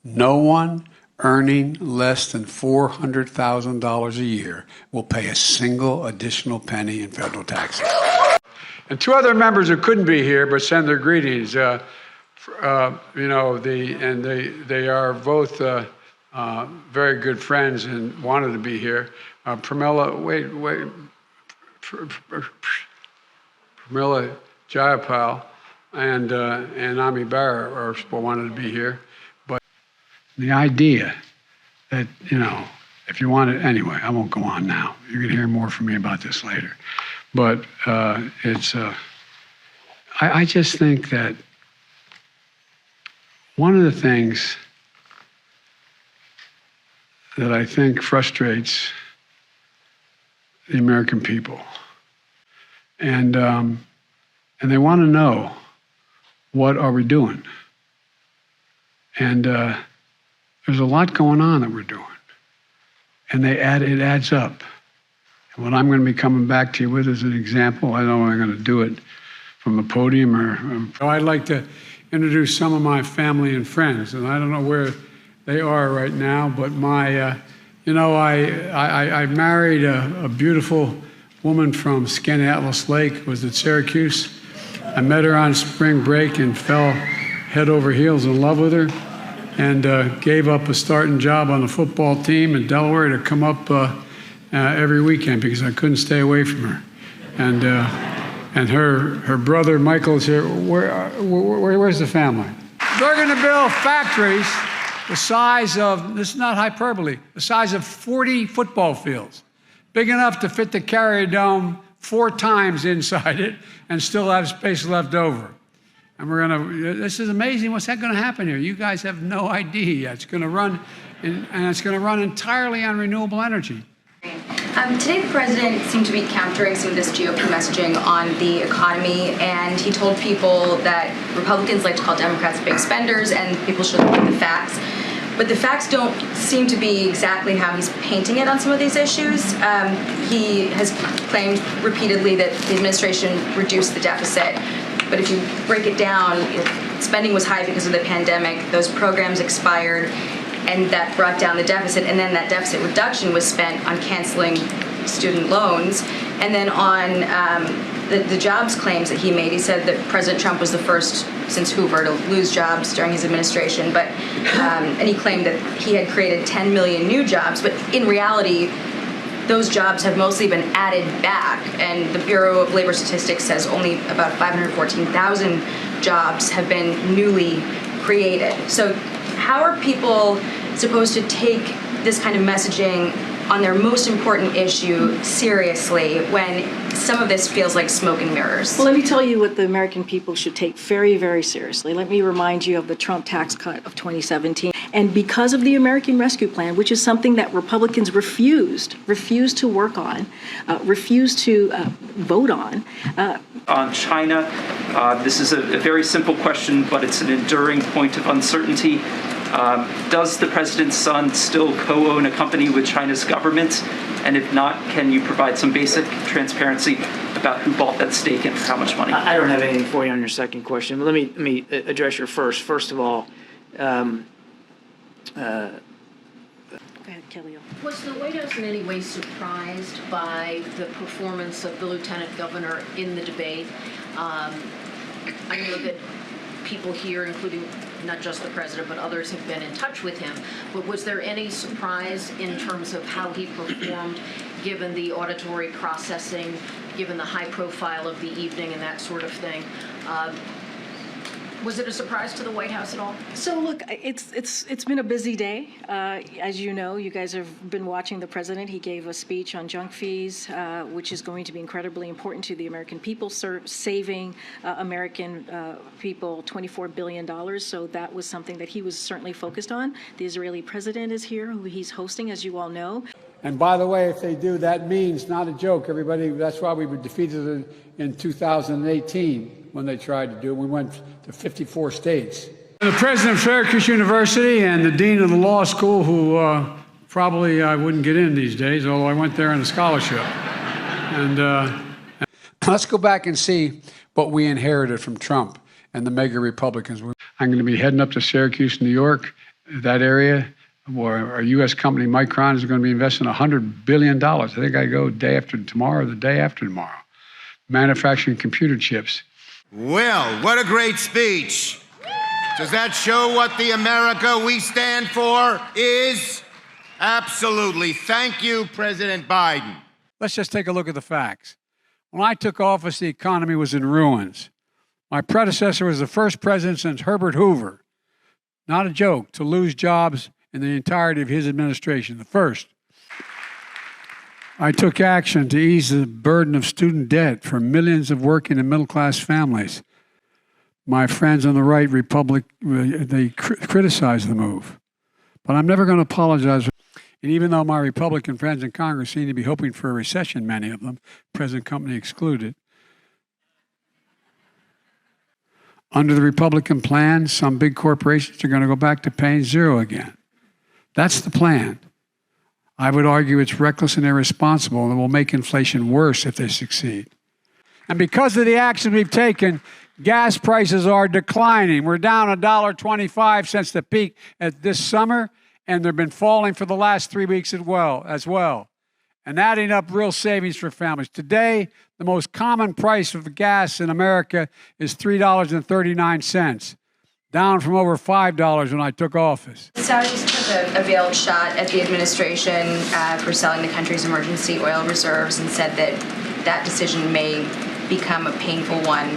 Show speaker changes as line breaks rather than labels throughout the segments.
No one earning less than $400,000 a year will pay a single additional penny in federal taxes. And two other members who couldn't be here but send their greetings. They are both very good friends and wanted to be here. Pramila Jayapal and Ami Barra wanted to be here. But the idea that, if you want to, anyway, I won't go on now. You're going to hear more from me about this later. But I just think that one of the things that I think frustrates the American people, and they want to know, what are we doing? And there's a lot going on that we're doing, and it adds up. And what I'm going to be coming back to you with is an example. I don't know if I'm going to do it from a podium or I'd like to introduce some of my family and friends, and I don't know where they are right now, but I married a beautiful woman from Skaneateles Lake, was at Syracuse. I met her on spring break and fell head over heels in love with her, and gave up a starting job on the football team in Delaware to come up every weekend because I couldn't stay away from her. And her brother Michael's here. Where's the family? They're going to build factories the size of, this is not hyperbole, the size of 40 football fields, big enough to fit the Carrier Dome 4 times inside it and still have space left over. And this is amazing. What's that going to happen here? You guys have no idea. It's going to run, and it's going to run entirely on renewable energy.
Today, the president seemed to be countering some of this GOP messaging on the economy, and he told people that Republicans like to call Democrats big spenders, and people should look at the facts. But the facts don't seem to be exactly how he's painting it on some of these issues. He has claimed repeatedly that the administration reduced the deficit, but if you break it down, spending was high because of the pandemic, those programs expired, and that brought down the deficit, and then that deficit reduction was spent on canceling student loans, and then on the jobs claims that he made. He said that President Trump was the first since Hoover to lose jobs during his administration, but and he claimed that he had created 10 million new jobs, but in reality, those jobs have mostly been added back, and the Bureau of Labor Statistics says only about 514,000 jobs have been newly created. So how are people supposed to take this kind of messaging on their most important issue seriously when some of this feels like smoke and mirrors?
Well, let me tell you what the American people should take very, very seriously. Let me remind you of the Trump tax cut of 2017. And because of the American Rescue Plan, which is something that Republicans refused to work on, refused to vote on.
On China, this is a very simple question, but it's an enduring point of uncertainty. Does the president's son still co-own a company with China's government? And if not, can you provide some basic transparency about who bought that stake and for how much money?
I don't have anything for you on your second question, but let me address your first. First of all,
Go ahead, Kelly.
Was the White House in any way surprised by the performance of the lieutenant governor in the debate? I know that people here, including not just the president, but others have been in touch with him. But was there any surprise in terms of how he performed, given the auditory processing, given the high profile of the evening and that sort of thing? Was it a surprise to the White House at all?
So look, it's been a busy day. As you know, you guys have been watching the president. He gave a speech on junk fees, which is going to be incredibly important to the American people, saving American people $24 billion. So that was something that he was certainly focused on. The Israeli president is here, who he's hosting, as you all know.
And by the way, if they do, that means, not a joke, everybody, that's why we were defeated in 2018 when they tried to do it. We went to 54 states. The president of Syracuse University and the dean of the law school, who probably I wouldn't get in these days, although I went there on a scholarship. And let's go back and see what we inherited from Trump and the mega Republicans. I'm going to be heading up to Syracuse, New York, that area, where a U.S. company, Micron, is going to be investing $100 billion. I think I go day after tomorrow or the day after tomorrow. Manufacturing computer chips.
Well, what a great speech. Does that show what the America we stand for is? Absolutely. Thank you, President Biden.
Let's just take a look at the facts. When I took office, the economy was in ruins. My predecessor was the first president since Herbert Hoover, not a joke, to lose jobs in the entirety of his administration, the first. I took action to ease the burden of student debt for millions of working and middle-class families. My friends on the right, they criticized the move. But I'm never going to apologize. And even though my Republican friends in Congress seem to be hoping for a recession, many of them, present company excluded, under the Republican plan, some big corporations are going to go back to paying zero again. That's the plan. I would argue it's reckless and irresponsible and will make inflation worse if they succeed. And because of the action we've taken, gas prices are declining. We're down $1.25 since the peak at this summer, and they've been falling for the last 3 weeks as well, and adding up real savings for families. Today, the most common price of gas in America is $3.39, down from over $5 when I took office.
The Saudis took a veiled shot at the administration for selling the country's emergency oil reserves and said that that decision may become a painful one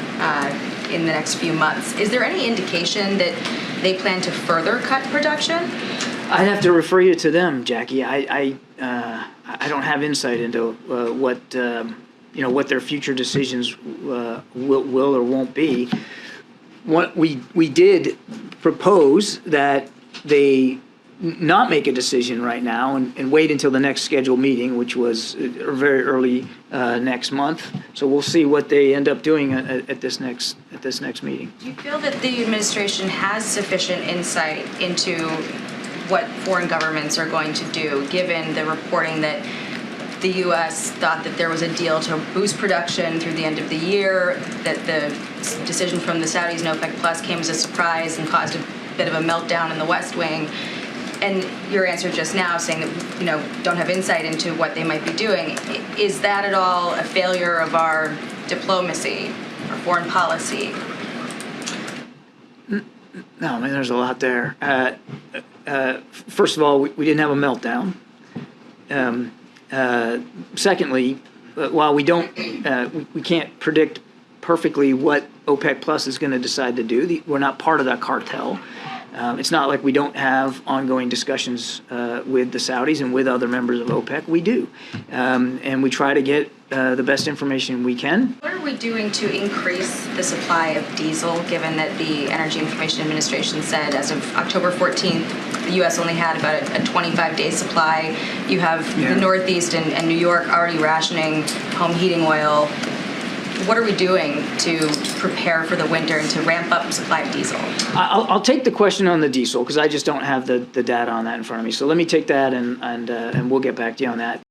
in the next few months. Is there any indication that they plan to further cut production?
I'd have to refer you to them, Jackie. I don't have insight into what their future decisions will or won't be. What we did propose that they not make a decision right now and wait until the next scheduled meeting, which was very early next month. So we'll see what they end up doing at this next meeting.
Do you feel that the administration has sufficient insight into what foreign governments are going to do, given the reporting that the U.S. thought that there was a deal to boost production through the end of the year, that the decision from the Saudis and OPEC Plus came as a surprise and caused a bit of a meltdown in the West Wing? And your answer just now saying that, don't have insight into what they might be doing. Is that at all a failure of our diplomacy or foreign policy?
No, I mean, there's a lot there. First of all, we didn't have a meltdown. Secondly, while we can't predict perfectly what OPEC Plus is going to decide to do, we're not part of that cartel. It's not like we don't have ongoing discussions with the Saudis and with other members of OPEC. We do. And we try to get the best information we can.
What are we doing to increase the supply of diesel, given that the Energy Information Administration said as of October 14th, the U.S. only had about a 25-day supply? You have the Northeast and New York already rationing home heating oil. What are we doing to prepare for the winter and to ramp up supply of diesel?
I'll take the question on the diesel because I just don't have the data on that in front of me. So let me take that and we'll get back to you on that.